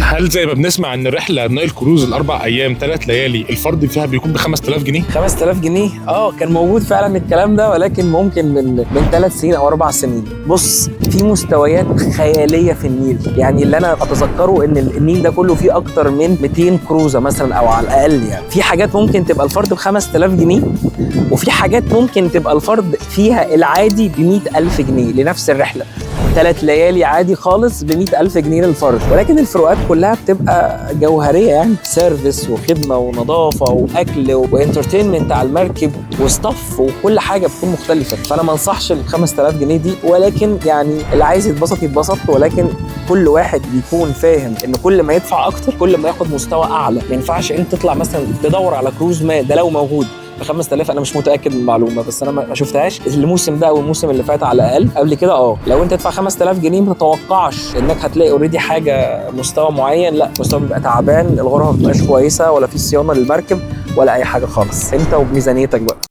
هل زي ما بنسمع ان الرحله نايل كروز الاربع ايام 3 ليالي الفرد فيها بيكون ب 5000 جنيه؟ 5000 جنيه كان موجود فعلا الكلام ده، ولكن ممكن من 3 سنين او 4 سنين. بص، في مستويات خياليه في النيل، يعني اللي انا اتذكره ان النيل ده كله فيه اكتر من 200 كروزه مثلا او على الاقل. يعني في حاجات ممكن تبقى الفرد ب 5000 جنيه، وفي حاجات ممكن تبقى الفرد فيها العادي ب 100000 جنيه لنفس الرحله. 3 ليالي عادي خالص ب 100000 جنيه للفرد، ولكن الفروقات كلها بتبقى جوهريه، يعني سيرفيس وخدمه ونظافه واكل وانترتينمنت على المركب وستاف وكل حاجه بتكون مختلفه. فانا ما انصحش ال 5000 جنيه دي، ولكن يعني اللي عايز يتبسط يتبسط، ولكن كل واحد بيكون فاهم ان كل ما يدفع اكتر كل ما ياخد مستوى اعلى. ما ينفعش انت تطلع مثلا تدور على كروز ما، ده لو موجود ب 5000. انا مش متاكد من المعلومه، بس انا ما شفتهاش الموسم ده او الموسم اللي فات على الاقل. قبل كده لو انت تدفع 5000 جنيه ما تتوقعش انك هتلاقي اوريدي حاجه مستوى معين، لا، مستوى بيبقى تعبان، الغرفه ما بتبقاش كويسه، ولا في صيانه للمركب ولا اي حاجه خالص. انت وبميزانيتك بقى.